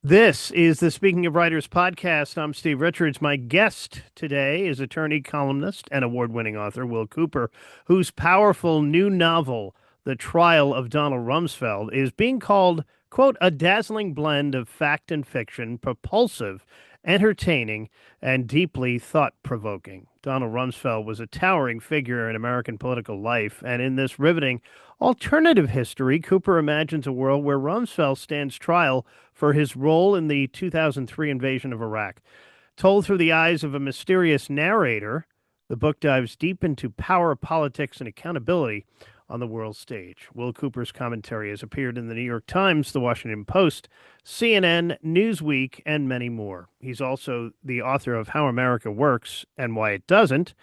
This is the Speaking of Writers podcast. I'm Steve Richards. My guest today is attorney, columnist, and award-winning author Will Cooper, whose powerful new novel, The Trial of Donald Rumsfeld, is being called, quote, a dazzling blend of fact and fiction, propulsive, entertaining, and deeply thought-provoking. Donald Rumsfeld was a towering figure in American political life, and in this riveting alternative history, Cooper imagines a world where Rumsfeld stands trial for his role in the 2003 invasion of Iraq. Told through the eyes of a mysterious narrator, the book dives deep into power, politics, and accountability on the world stage. Will Cooper's commentary has appeared in the New York Times, the Washington Post, CNN, Newsweek, and many more. He's also the author of How America Works and Why It Doesn't,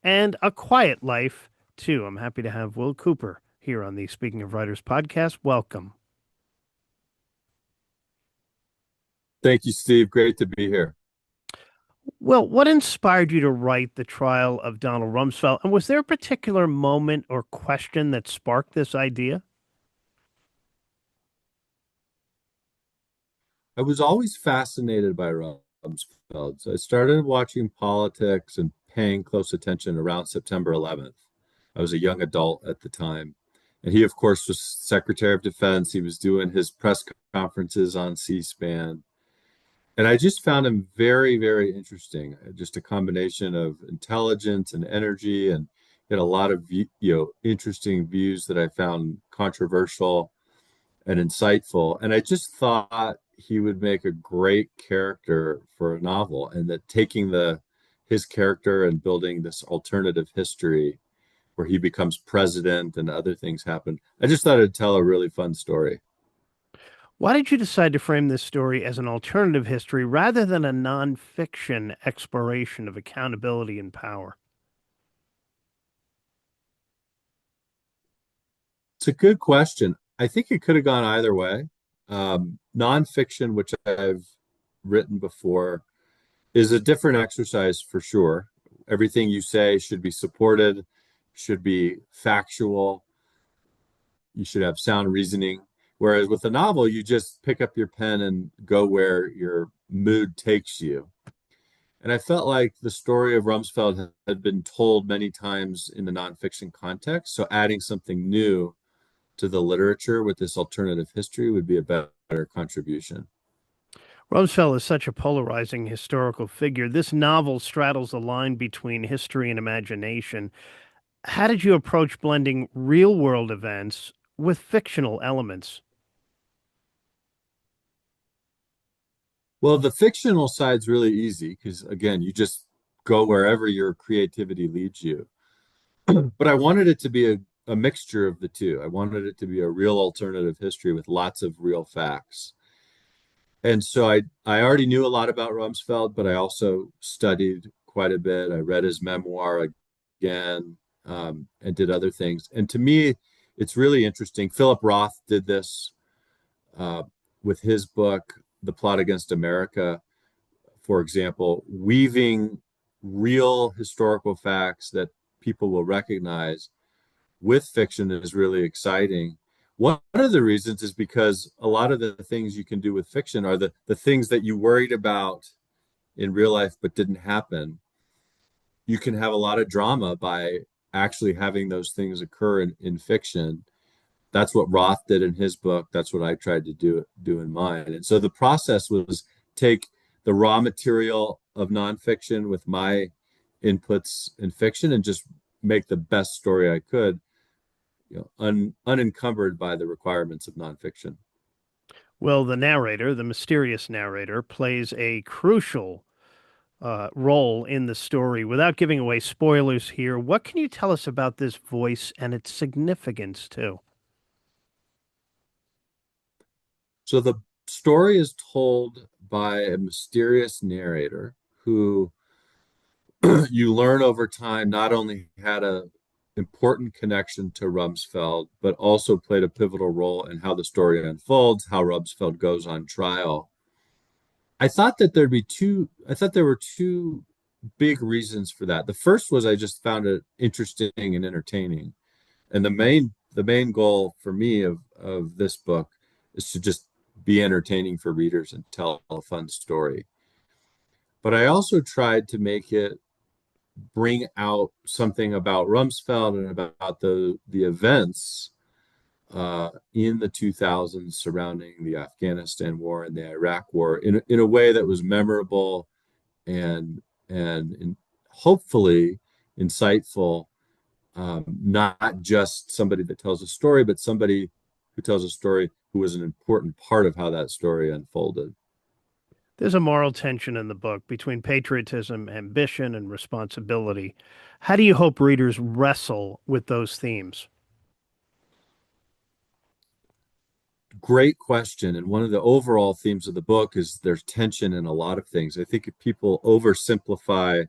and A Quiet Life, too. I'm happy to have Will Cooper here on the Speaking of Writers podcast. Welcome. Thank you, Steve. Great to be here. Well, what inspired you to write The Trial of Donald Rumsfeld? And was there a particular moment or question that sparked this idea? I was always fascinated by Rumsfeld. So I started watching politics and paying close attention around September 11th. I was a young adult at the time. And he, of course, was Secretary of Defense. He was doing his press conferences on C-SPAN. And I just found him very, very interesting. Just a combination of intelligence and energy, and he had a lot of interesting views that I found controversial and insightful. And I just thought he would make a great character for a novel, and that taking the his character and building this alternative history where he becomes president and other things happen. I just thought it'd tell a really fun story. Why did you decide to frame this story as an alternative history rather than a nonfiction exploration of accountability and power? It's a good question. I think it could have gone either way. Nonfiction, which I've written before, is a different exercise for sure. Everything you say should be supported, should be factual, you should have sound reasoning. Whereas with a novel, you just pick up your pen and go where your mood takes you. And I felt like the story of Rumsfeld had been told many times in the nonfiction context. So adding something new to the literature with this alternative history would be a better contribution. Rumsfeld is such a polarizing historical figure. This novel straddles the line between history and imagination. How did you approach blending real world events with fictional elements? Well, the fictional side's really easy because, again, you just go wherever your creativity leads you. But I wanted it to be a mixture of the two. I wanted it to be a real alternative history with lots of real facts. And so I already knew a lot about Rumsfeld, but I also studied quite a bit. I read his memoir again, and did other things. And to me, it's really interesting. Philip Roth did this uh, with his book, The Plot Against America, for example, weaving real historical facts that people will recognize with fiction is really exciting. One of the reasons is because a lot of the things you can do with fiction are the things that you worried about in real life but didn't happen. You can have a lot of drama by actually having those things occur in fiction. That's what Roth did in his book. That's what I tried to do in mine. And so the process was take the raw material of nonfiction with my inputs in fiction and just make the best story I could, unencumbered by the requirements of nonfiction. Well, the narrator, the mysterious narrator, plays a crucial role in the story. Without giving away spoilers here, what can you tell us about this voice and its significance, too? So the story is told by a mysterious narrator who you learn over time not only had a important connection to Rumsfeld, but also played a pivotal role in how the story unfolds, how Rumsfeld goes on trial. I thought there were two big reasons for that. The first was I just found it interesting and entertaining. And the main goal for me of this book is to just be entertaining for readers and tell a fun story. But I also tried to make it bring out something about Rumsfeld and about the events in the 2000s surrounding the Afghanistan war and the Iraq war in a way that was memorable and hopefully insightful, not just somebody that tells a story, but somebody who tells a story who was an important part of how that story unfolded. There's a moral tension in the book between patriotism, ambition, and responsibility. How do you hope readers wrestle with those themes? Great question. And one of the overall themes of the book is there's tension in a lot of things. I think if people oversimplify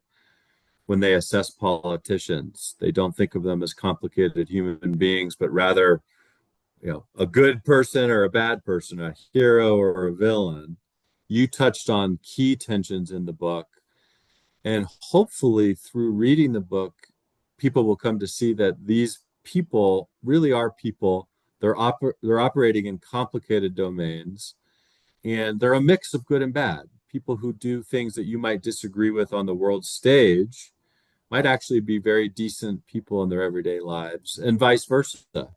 when they assess politicians, they don't think of them as complicated human beings, but rather, a good person or a bad person, a hero or a villain. You touched on key tensions in the book. And hopefully, through reading the book, people will come to see that these people really are people. They're operating in complicated domains, and they're a mix of good and bad. People who do things that you might disagree with on the world stage might actually be very decent people in their everyday lives, and vice versa.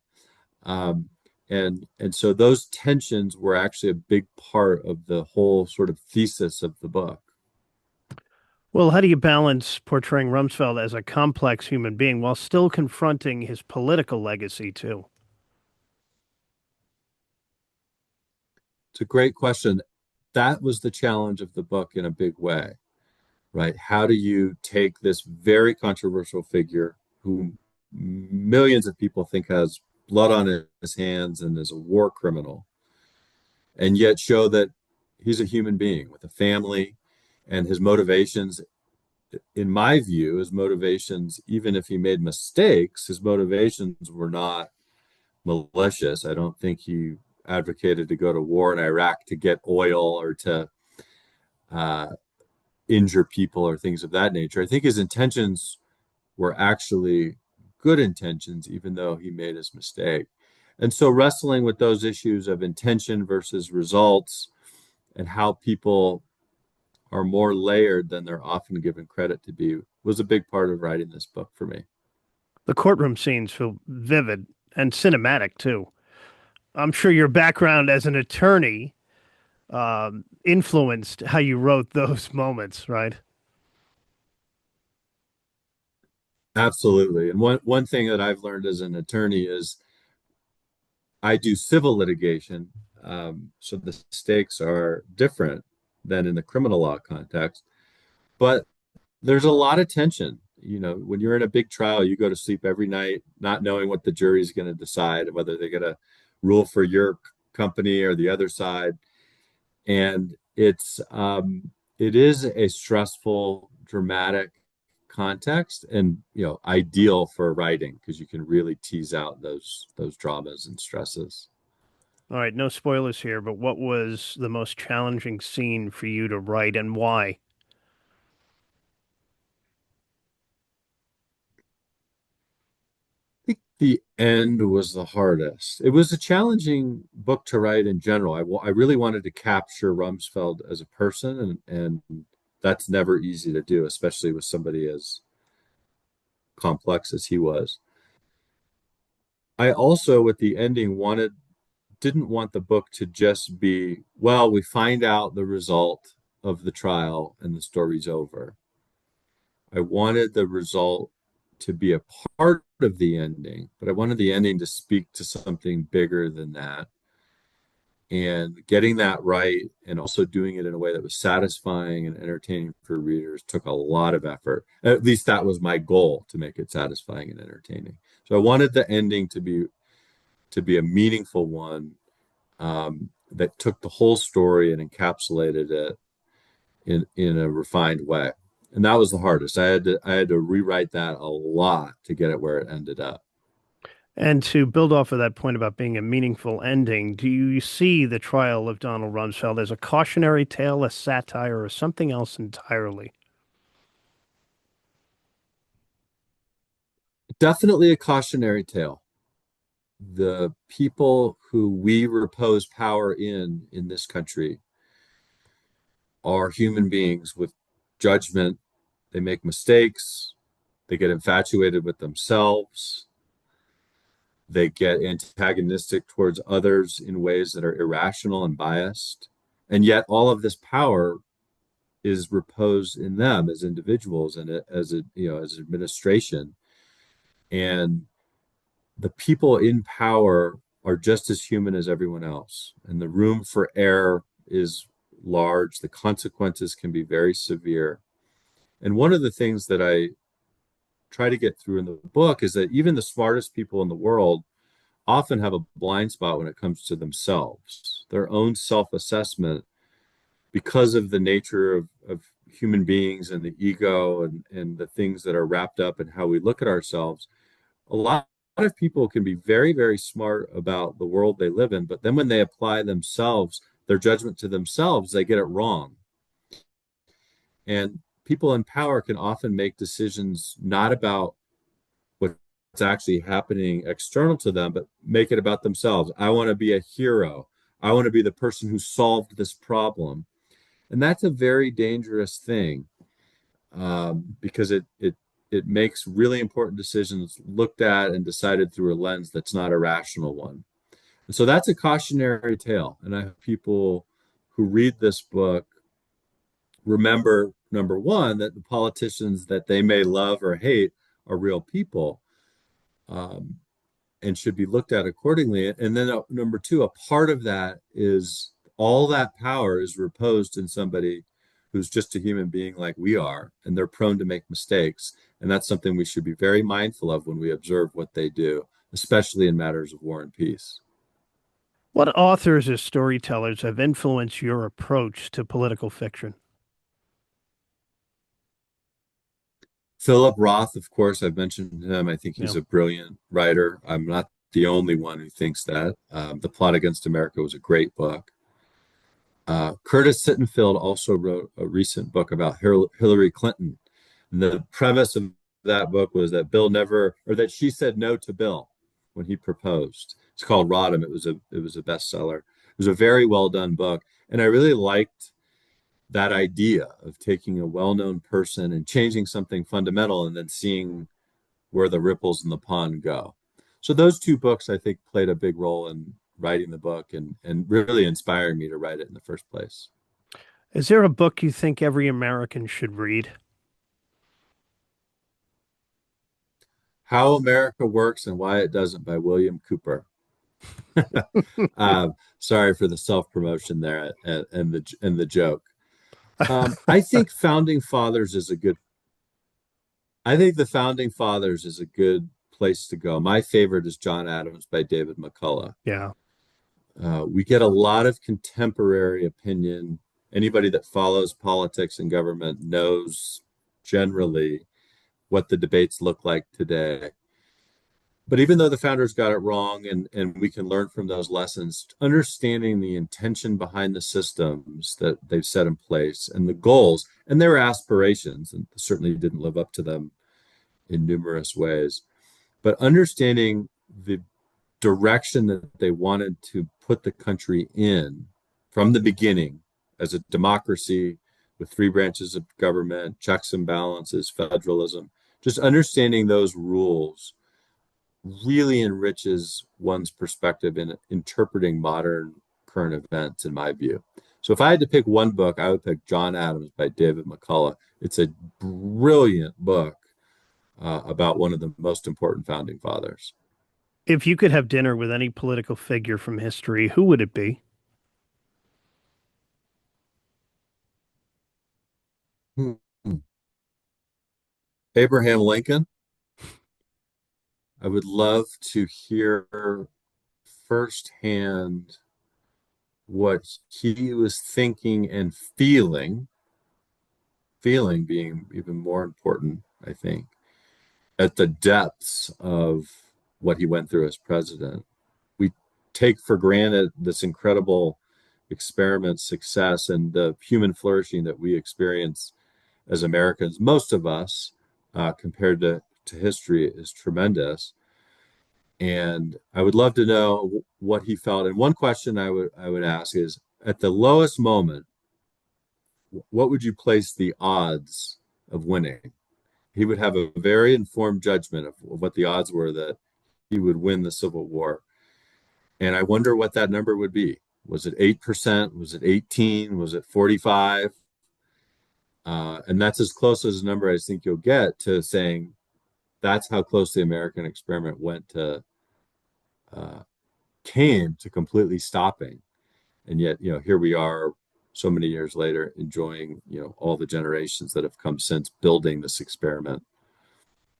Um, and so those tensions were actually a big part of the whole sort of thesis of the book. Well, how do you balance portraying Rumsfeld as a complex human being while still confronting his political legacy, too? It's a great question. That was the challenge of the book in a big way, right? How do you take this very controversial figure who millions of people think has blood on his hands and is a war criminal, and yet show that he's a human being with a family, and his motivations, in my view, his motivations, even if he made mistakes, his motivations were not malicious. I don't think he advocated to go to war in Iraq to get oil or to uh, injure people or things of that nature. I think his intentions were actually good intentions, even though he made his mistake. And so wrestling with those issues of intention versus results and how people are more layered than they're often given credit to be was a big part of writing this book for me. The courtroom scenes feel vivid and cinematic, too. I'm sure your background as an attorney influenced how you wrote those moments, right? Absolutely. And one thing that I've learned as an attorney is I do civil litigation. So the stakes are different than in the criminal law context. But there's a lot of tension. When you're in a big trial, you go to sleep every night not knowing what the jury is going to decide, whether they're going to rule for your company or the other side. And it is a stressful, dramatic context, and ideal for writing because you can really tease out those dramas and stresses. All right, no spoilers here, but what was the most challenging scene for you to write and why? I think the end was the hardest. It was a challenging book to write in general. I really wanted to capture Rumsfeld as a person, and that's never easy to do, especially with somebody as complex as he was. I also, with the ending, didn't want the book to just be, well, we find out the result of the trial and the story's over. I wanted the result to be a part of the ending, but I wanted the ending to speak to something bigger than that. And getting that right and also doing it in a way that was satisfying and entertaining for readers took a lot of effort. At least that was my goal, to make it satisfying and entertaining. So I wanted the ending to be a meaningful one, that took the whole story and encapsulated it in a refined way. And that was the hardest. I had to rewrite that a lot to get it where it ended up. And to build off of that point about being a meaningful ending, do you see the trial of Donald Rumsfeld as a cautionary tale, a satire, or something else entirely? Definitely a cautionary tale. the people who we repose power in this country are human beings with judgment. They make mistakes. They get infatuated with themselves. They get antagonistic towards others in ways that are irrational and biased. And yet, all of this power is reposed in them as individuals and as administration. And the people in power are just as human as everyone else. And the room for error is large. The consequences can be very severe. And one of the things that I try to get through in the book is that even the smartest people in the world often have a blind spot when it comes to themselves, their own self assessment, because of the nature of human beings and the ego and the things that are wrapped up in how we look at ourselves. A lot of people can be very, very smart about the world they live in, but then when they apply themselves, their judgment to themselves, they get it wrong. And people in power can often make decisions not about what's actually happening external to them, but make it about themselves. I want to be a hero. I want to be the person who solved this problem. And that's a very dangerous thing, because it makes really important decisions looked at and decided through a lens that's not a rational one. And so that's a cautionary tale. And I hope people who read this book remember, number one, that the politicians that they may love or hate are real people, um, and should be looked at accordingly. And then number two, a part of that is all that power is reposed in somebody who's just a human being like we are, and they're prone to make mistakes. And that's something we should be very mindful of when we observe what they do, especially in matters of war and peace. What authors or storytellers have influenced your approach to political fiction? Philip Roth, of course, I've mentioned him. I think Yeah. he's a brilliant writer. I'm not the only one who thinks that. The Plot Against America was a great book. Curtis Sittenfeld also wrote a recent book about Hillary Clinton. And the premise of that book was that that she said no to Bill when he proposed. It's called Rodham. It was a bestseller. It was a very well done book, and I really liked that idea of taking a well-known person and changing something fundamental, and then seeing where the ripples in the pond go. So those two books, I think, played a big role in writing the book and really inspiring me to write it in the first place. Is there a book you think every American should read? How America Works and Why It Doesn't by William Cooper. Sorry for the self-promotion there and the joke. I think Founding Fathers is a good. I think the Founding Fathers is a good place to go. My favorite is John Adams by David McCullough. Yeah. We get a lot of contemporary opinion. Anybody that follows politics and government knows generally what the debates look like today. But even though the founders got it wrong, and we can learn from those lessons, understanding the intention behind the systems that they've set in place and the goals and their aspirations, and certainly didn't live up to them in numerous ways, but understanding the direction that they wanted to put the country in from the beginning as a democracy with three branches of government, checks and balances, federalism, just understanding those rules really enriches one's perspective in interpreting modern current events, in my view. So if I had to pick one book, I would pick John Adams by David McCullough. It's a brilliant book about one of the most important founding fathers. If you could have dinner with any political figure from history, who would it be? Hmm. Abraham Lincoln. I would love to hear firsthand what he was thinking and feeling being even more important, I think, at the depths of what he went through as president. We take for granted this incredible experiment success and the human flourishing that we experience as Americans, most of us, compared to history, is tremendous. And I would love to know what he felt. And one question I would ask is, at the lowest moment, what would you place the odds of winning? He would have a very informed judgment of what the odds were that he would win the Civil War. And I wonder what that number would be. Was it 8%? Was it 18? Was it 45? And that's as close as a number I think you'll get to saying that's how close the American experiment uh, came to completely stopping. And yet, here we are so many years later enjoying, all the generations that have come since building this experiment.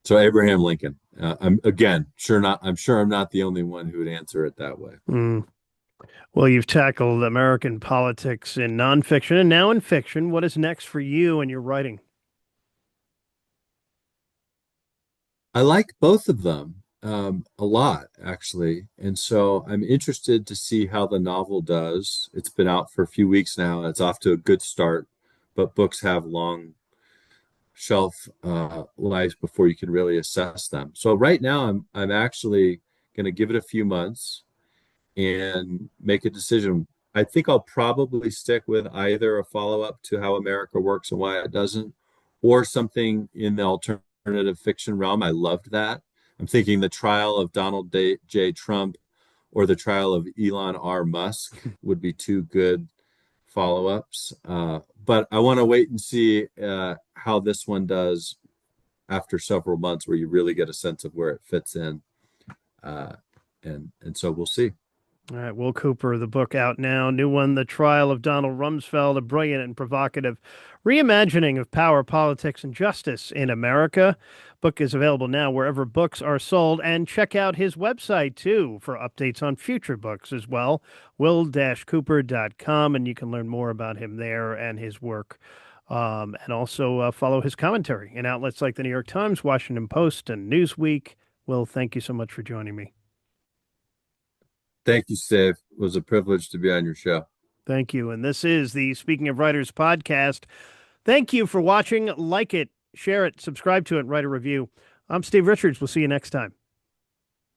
So Abraham Lincoln, I'm sure I'm not the only one who would answer it that way. Mm. Well, you've tackled American politics in nonfiction and now in fiction. What is next for you and your writing? I like both of them a lot, actually. And so I'm interested to see how the novel does. It's been out for a few weeks now. It's off to a good start, but books have long shelf lives before you can really assess them. So right now, I'm actually going to give it a few months and make a decision. I think I'll probably stick with either a follow-up to How America Works and Why It Doesn't, or something in the alternative fiction realm. I loved that. I'm thinking The Trial of Donald J. Trump or The Trial of Elon R. Musk would be two good follow-ups. But I want to wait and see how this one does after several months, where you really get a sense of where it fits in. Uh, and so we'll see. All right, Will Cooper, the book out now. New one, The Trial of Donald Rumsfeld, a brilliant and provocative reimagining of power, politics, and justice in America. Book is available now wherever books are sold. And check out his website, too, for updates on future books as well, will-cooper.com, and you can learn more about him there and his work. And also follow his commentary in outlets like the New York Times, Washington Post, and Newsweek. Will, thank you so much for joining me. Thank you, Steve. It was a privilege to be on your show. Thank you. And this is the Speaking of Writers podcast. Thank you for watching. Like it, share it, subscribe to it, write a review. I'm Steve Richards. We'll see you next time.